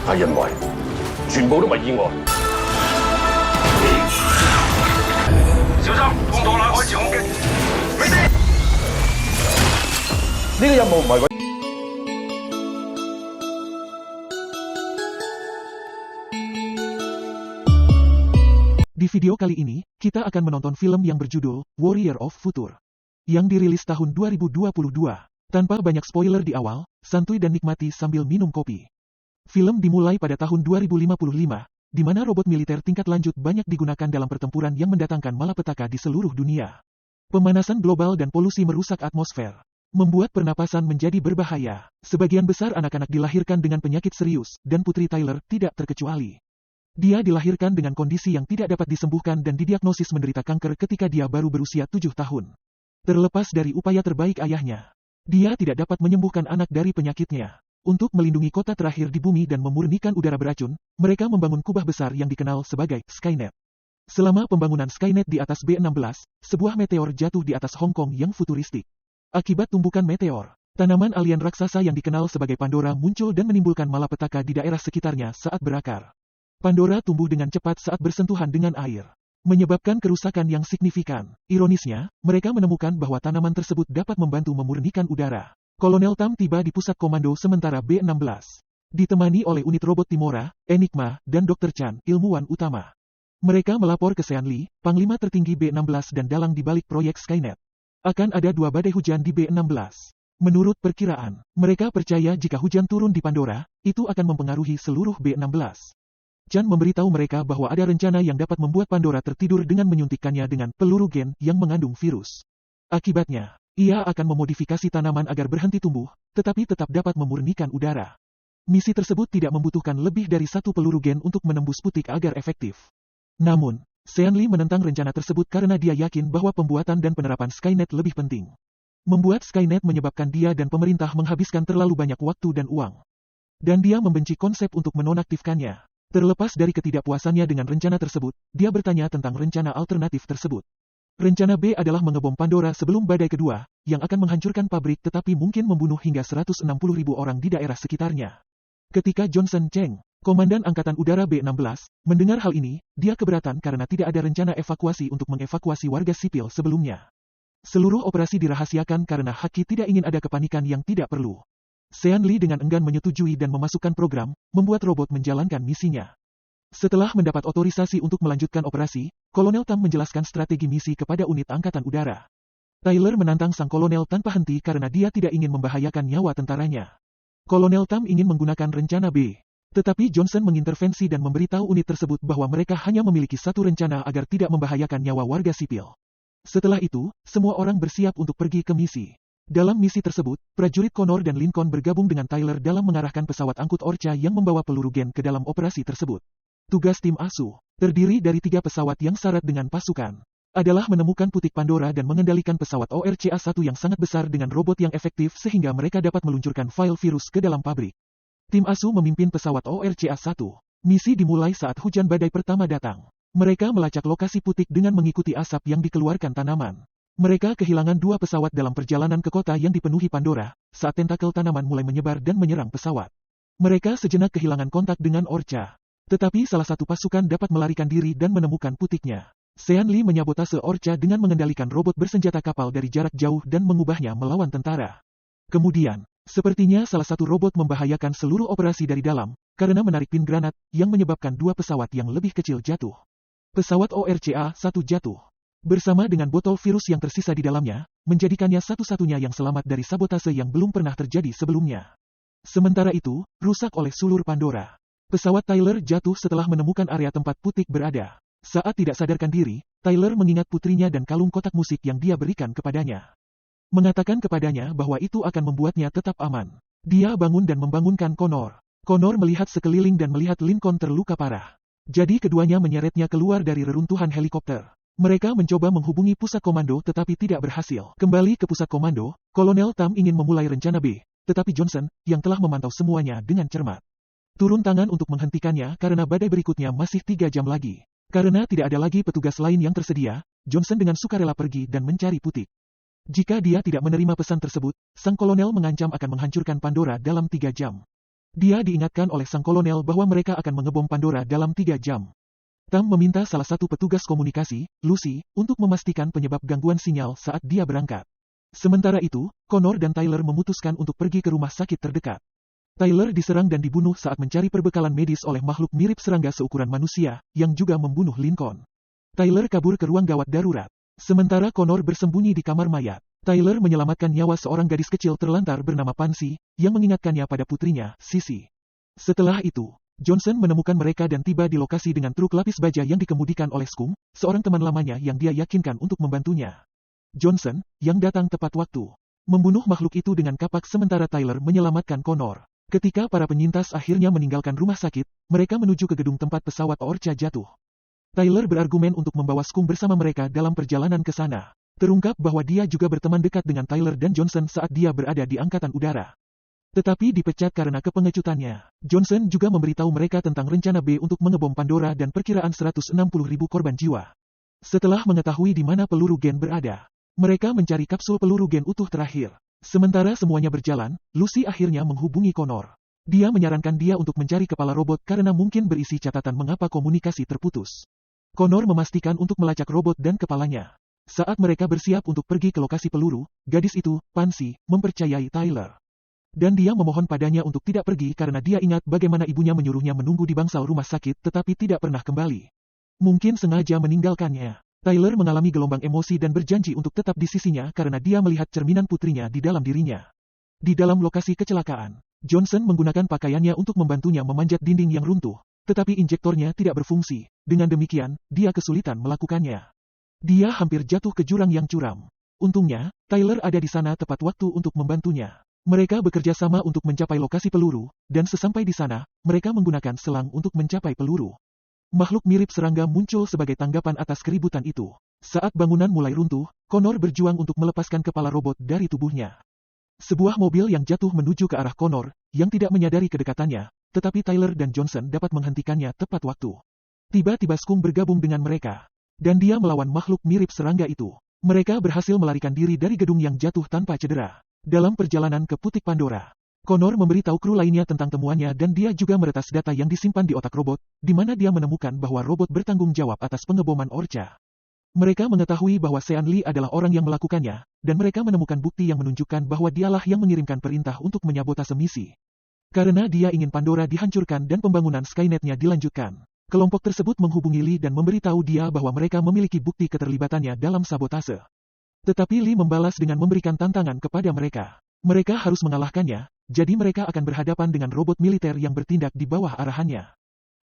係因為全部都係意外。小心，風土冷開始攻擊。呢個任務唔係為。Di video kali ini, kita akan menonton film yang berjudul Warrior of Future, yang dirilis tahun 2022. Tanpa banyak spoiler di awal, santuy dan nikmati sambil minum kopi. Film dimulai pada tahun 2055, di mana robot militer tingkat lanjut banyak digunakan dalam pertempuran yang mendatangkan malapetaka di seluruh dunia. Pemanasan global dan polusi merusak atmosfer, membuat pernapasan menjadi berbahaya. Sebagian besar anak-anak dilahirkan dengan penyakit serius, dan Putri Tyler tidak terkecuali. Dia dilahirkan dengan kondisi yang tidak dapat disembuhkan dan didiagnosis menderita kanker ketika dia baru berusia 7 tahun. Terlepas dari upaya terbaik ayahnya, dia tidak dapat menyembuhkan anak dari penyakitnya. Untuk melindungi kota terakhir di bumi dan memurnikan udara beracun, mereka membangun kubah besar yang dikenal sebagai Skynet. Selama pembangunan Skynet di atas B-16, sebuah meteor jatuh di atas Hong Kong yang futuristik. Akibat tumbukan meteor, tanaman alien raksasa yang dikenal sebagai Pandora muncul dan menimbulkan malapetaka di daerah sekitarnya saat berakar. Pandora tumbuh dengan cepat saat bersentuhan dengan air, menyebabkan kerusakan yang signifikan. Ironisnya, mereka menemukan bahwa tanaman tersebut dapat membantu memurnikan udara. Kolonel Tam tiba di pusat komando sementara B-16, ditemani oleh unit robot Timora, Enigma, dan Dr. Chan, ilmuwan utama. Mereka melapor ke Sean Lee, panglima tertinggi B-16 dan dalang di balik proyek Skynet. Akan ada 2 badai hujan di B-16. Menurut perkiraan, mereka percaya jika hujan turun di Pandora, itu akan mempengaruhi seluruh B-16. Chan memberitahu mereka bahwa ada rencana yang dapat membuat Pandora tertidur dengan menyuntikkannya dengan peluru gen yang mengandung virus. Akibatnya, ia akan memodifikasi tanaman agar berhenti tumbuh, tetapi tetap dapat memurnikan udara. Misi tersebut tidak membutuhkan lebih dari 1 peluru gen untuk menembus putik agar efektif. Namun, Sean Lee menentang rencana tersebut karena dia yakin bahwa pembuatan dan penerapan Skynet lebih penting. Membuat Skynet menyebabkan dia dan pemerintah menghabiskan terlalu banyak waktu dan uang. Dan dia membenci konsep untuk menonaktifkannya. Terlepas dari ketidakpuasannya dengan rencana tersebut, dia bertanya tentang rencana alternatif tersebut. Rencana B adalah mengebom Pandora sebelum badai kedua, yang akan menghancurkan pabrik tetapi mungkin membunuh hingga 160.000 orang di daerah sekitarnya. Ketika Johnson Cheng, Komandan Angkatan Udara B-16, mendengar hal ini, dia keberatan karena tidak ada rencana evakuasi untuk mengevakuasi warga sipil sebelumnya. Seluruh operasi dirahasiakan karena Haki tidak ingin ada kepanikan yang tidak perlu. Sean Lee dengan enggan menyetujui dan memasukkan program, membuat robot menjalankan misinya. Setelah mendapat otorisasi untuk melanjutkan operasi, Kolonel Tam menjelaskan strategi misi kepada unit Angkatan Udara. Tyler menantang sang kolonel tanpa henti karena dia tidak ingin membahayakan nyawa tentaranya. Kolonel Tam ingin menggunakan rencana B. Tetapi Johnson mengintervensi dan memberitahu unit tersebut bahwa mereka hanya memiliki satu rencana agar tidak membahayakan nyawa warga sipil. Setelah itu, semua orang bersiap untuk pergi ke misi. Dalam misi tersebut, prajurit Connor dan Lincoln bergabung dengan Tyler dalam mengarahkan pesawat angkut Orca yang membawa peluru gen ke dalam operasi tersebut. Tugas tim ASU, terdiri dari 3 pesawat yang syarat dengan pasukan, adalah menemukan putik Pandora dan mengendalikan pesawat ORCA-1 yang sangat besar dengan robot yang efektif sehingga mereka dapat meluncurkan file virus ke dalam pabrik. Tim ASU memimpin pesawat ORCA-1. Misi dimulai saat hujan badai pertama datang. Mereka melacak lokasi putik dengan mengikuti asap yang dikeluarkan tanaman. Mereka kehilangan 2 pesawat dalam perjalanan ke kota yang dipenuhi Pandora, saat tentakel tanaman mulai menyebar dan menyerang pesawat. Mereka sejenak kehilangan kontak dengan Orca. Tetapi salah satu pasukan dapat melarikan diri dan menemukan putiknya. Sean Lee menyabotase Orca dengan mengendalikan robot bersenjata kapal dari jarak jauh dan mengubahnya melawan tentara. Kemudian, sepertinya salah satu robot membahayakan seluruh operasi dari dalam, karena menarik pin granat, yang menyebabkan 2 pesawat yang lebih kecil jatuh. Pesawat ORCA-1 jatuh. Bersama dengan botol virus yang tersisa di dalamnya, menjadikannya satu-satunya yang selamat dari sabotase yang belum pernah terjadi sebelumnya. Sementara itu, rusak oleh sulur Pandora. Pesawat Tyler jatuh setelah menemukan area tempat putik berada. Saat tidak sadarkan diri, Tyler mengingat putrinya dan kalung kotak musik yang dia berikan kepadanya. Mengatakan kepadanya bahwa itu akan membuatnya tetap aman. Dia bangun dan membangunkan Connor. Connor melihat sekeliling dan melihat Lincoln terluka parah. Jadi keduanya menyeretnya keluar dari reruntuhan helikopter. Mereka mencoba menghubungi pusat komando tetapi tidak berhasil. Kembali ke pusat komando, Kolonel Tam ingin memulai rencana B, tetapi Johnson, yang telah memantau semuanya dengan cermat, turun tangan untuk menghentikannya karena badai berikutnya masih 3 jam lagi. Karena tidak ada lagi petugas lain yang tersedia, Johnson dengan sukarela pergi dan mencari putik. Jika dia tidak menerima pesan tersebut, sang kolonel mengancam akan menghancurkan Pandora dalam 3 jam. Dia diingatkan oleh sang kolonel bahwa mereka akan mengebom Pandora dalam 3 jam. Tam meminta salah satu petugas komunikasi, Lucy, untuk memastikan penyebab gangguan sinyal saat dia berangkat. Sementara itu, Connor dan Tyler memutuskan untuk pergi ke rumah sakit terdekat. Tyler diserang dan dibunuh saat mencari perbekalan medis oleh makhluk mirip serangga seukuran manusia, yang juga membunuh Lincoln. Tyler kabur ke ruang gawat darurat. Sementara Connor bersembunyi di kamar mayat. Tyler menyelamatkan nyawa seorang gadis kecil terlantar bernama Pansy, yang mengingatkannya pada putrinya, Sissy. Setelah itu, Johnson menemukan mereka dan tiba di lokasi dengan truk lapis baja yang dikemudikan oleh Skunk, seorang teman lamanya yang dia yakinkan untuk membantunya. Johnson, yang datang tepat waktu, membunuh makhluk itu dengan kapak sementara Tyler menyelamatkan Connor. Ketika para penyintas akhirnya meninggalkan rumah sakit, mereka menuju ke gedung tempat pesawat Orca jatuh. Tyler berargumen untuk membawa Skunk bersama mereka dalam perjalanan ke sana. Terungkap bahwa dia juga berteman dekat dengan Tyler dan Johnson saat dia berada di Angkatan Udara. Tetapi dipecat karena kepengecutannya. Johnson juga memberitahu mereka tentang rencana B untuk mengebom Pandora dan perkiraan 160.000 korban jiwa. Setelah mengetahui di mana peluru gen berada, mereka mencari kapsul peluru gen utuh terakhir. Sementara semuanya berjalan, Lucy akhirnya menghubungi Connor. Dia menyarankan dia untuk mencari kepala robot karena mungkin berisi catatan mengapa komunikasi terputus. Connor memastikan untuk melacak robot dan kepalanya. Saat mereka bersiap untuk pergi ke lokasi peluru, gadis itu, Pansy, mempercayai Tyler. Dan dia memohon padanya untuk tidak pergi karena dia ingat bagaimana ibunya menyuruhnya menunggu di bangsal rumah sakit tetapi tidak pernah kembali. Mungkin sengaja meninggalkannya. Tyler mengalami gelombang emosi dan berjanji untuk tetap di sisinya karena dia melihat cerminan putrinya di dalam dirinya. Di dalam lokasi kecelakaan, Johnson menggunakan pakaiannya untuk membantunya memanjat dinding yang runtuh, tetapi injektornya tidak berfungsi. Dengan demikian, dia kesulitan melakukannya. Dia hampir jatuh ke jurang yang curam. Untungnya, Tyler ada di sana tepat waktu untuk membantunya. Mereka bekerja sama untuk mencapai lokasi peluru, dan sesampai di sana, mereka menggunakan selang untuk mencapai peluru. Makhluk mirip serangga muncul sebagai tanggapan atas keributan itu. Saat bangunan mulai runtuh, Connor berjuang untuk melepaskan kepala robot dari tubuhnya. Sebuah mobil yang jatuh menuju ke arah Connor, yang tidak menyadari kedekatannya, tetapi Tyler dan Johnson dapat menghentikannya tepat waktu. Tiba-tiba Skunk bergabung dengan mereka, dan dia melawan makhluk mirip serangga itu. Mereka berhasil melarikan diri dari gedung yang jatuh tanpa cedera. Dalam perjalanan ke Putik Pandora, Connor memberitahu kru lainnya tentang temuannya dan dia juga meretas data yang disimpan di otak robot, di mana dia menemukan bahwa robot bertanggung jawab atas pengeboman Orca. Mereka mengetahui bahwa Sean Lee adalah orang yang melakukannya, dan mereka menemukan bukti yang menunjukkan bahwa dialah yang mengirimkan perintah untuk menyabotase misi. Karena dia ingin Pandora dihancurkan dan pembangunan Skynet-nya dilanjutkan, kelompok tersebut menghubungi Lee dan memberitahu dia bahwa mereka memiliki bukti keterlibatannya dalam sabotase. Tetapi Lee membalas dengan memberikan tantangan kepada mereka. Mereka harus mengalahkannya, jadi mereka akan berhadapan dengan robot militer yang bertindak di bawah arahannya.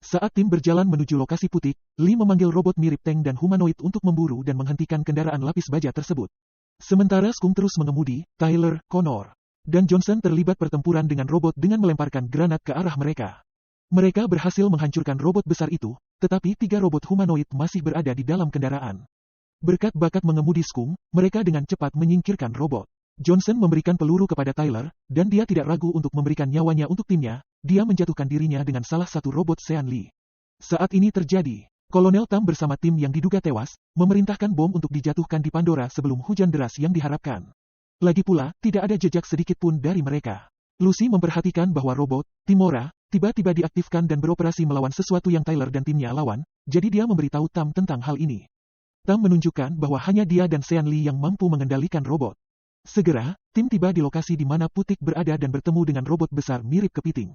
Saat tim berjalan menuju lokasi Putik, Lee memanggil robot mirip tank dan humanoid untuk memburu dan menghentikan kendaraan lapis baja tersebut. Sementara Skunk terus mengemudi, Tyler, Connor, dan Johnson terlibat pertempuran dengan robot dengan melemparkan granat ke arah mereka. Mereka berhasil menghancurkan robot besar itu, tetapi 3 robot humanoid masih berada di dalam kendaraan. Berkat bakat mengemudi Skunk, mereka dengan cepat menyingkirkan robot. Johnson memberikan peluru kepada Tyler, dan dia tidak ragu untuk memberikan nyawanya untuk timnya. Dia menjatuhkan dirinya dengan salah satu robot Sean Lee. Saat ini terjadi, Kolonel Tam bersama tim yang diduga tewas, memerintahkan bom untuk dijatuhkan di Pandora sebelum hujan deras yang diharapkan. Lagi pula, tidak ada jejak sedikit pun dari mereka. Lucy memperhatikan bahwa robot, Timora, tiba-tiba diaktifkan dan beroperasi melawan sesuatu yang Tyler dan timnya lawan, jadi dia memberitahu Tam tentang hal ini. Tam menunjukkan bahwa hanya dia dan Sean Lee yang mampu mengendalikan robot. Segera, tim tiba di lokasi di mana Putik berada dan bertemu dengan robot besar mirip kepiting.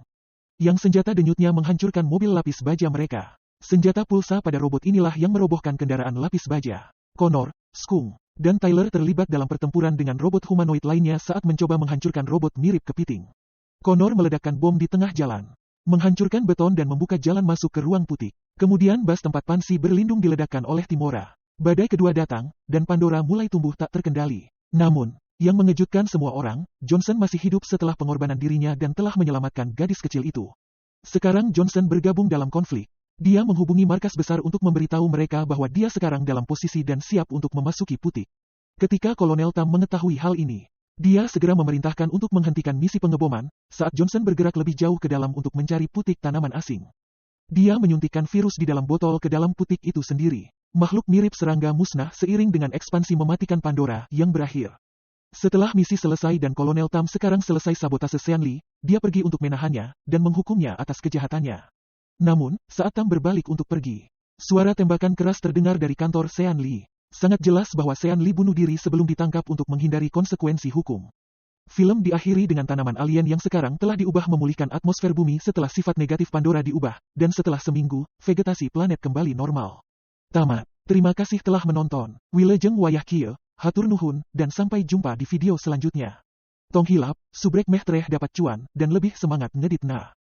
Yang senjata denyutnya menghancurkan mobil lapis baja mereka. Senjata pulsa pada robot inilah yang merobohkan kendaraan lapis baja. Connor, Skunk, dan Tyler terlibat dalam pertempuran dengan robot humanoid lainnya saat mencoba menghancurkan robot mirip kepiting. Connor meledakkan bom di tengah jalan, menghancurkan beton dan membuka jalan masuk ke ruang Putik. Kemudian bas tempat Pansy berlindung diledakkan oleh Timora. Badai kedua datang, dan Pandora mulai tumbuh tak terkendali. Namun, yang mengejutkan semua orang, Johnson masih hidup setelah pengorbanan dirinya dan telah menyelamatkan gadis kecil itu. Sekarang Johnson bergabung dalam konflik. Dia menghubungi markas besar untuk memberitahu mereka bahwa dia sekarang dalam posisi dan siap untuk memasuki Putik. Ketika Kolonel Tam mengetahui hal ini, dia segera memerintahkan untuk menghentikan misi pengeboman, saat Johnson bergerak lebih jauh ke dalam untuk mencari putik tanaman asing. Dia menyuntikkan virus di dalam botol ke dalam putik itu sendiri. Makhluk mirip serangga musnah seiring dengan ekspansi mematikan Pandora yang berakhir. Setelah misi selesai dan Kolonel Tam sekarang selesai sabotase Sean Lee, dia pergi untuk menahannya dan menghukumnya atas kejahatannya. Namun, saat Tam berbalik untuk pergi, suara tembakan keras terdengar dari kantor Sean Lee. Sangat jelas bahwa Sean Lee bunuh diri sebelum ditangkap untuk menghindari konsekuensi hukum. Film diakhiri dengan tanaman alien yang sekarang telah diubah memulihkan atmosfer bumi setelah sifat negatif Pandora diubah, dan setelah seminggu, vegetasi planet kembali normal. Tamat. Terima kasih telah menonton. Wilujeng wayah kieu. Hatur nuhun, dan sampai jumpa di video selanjutnya. Tong hilap, subrek meh treh dapat cuan, dan lebih semangat ngedit nah.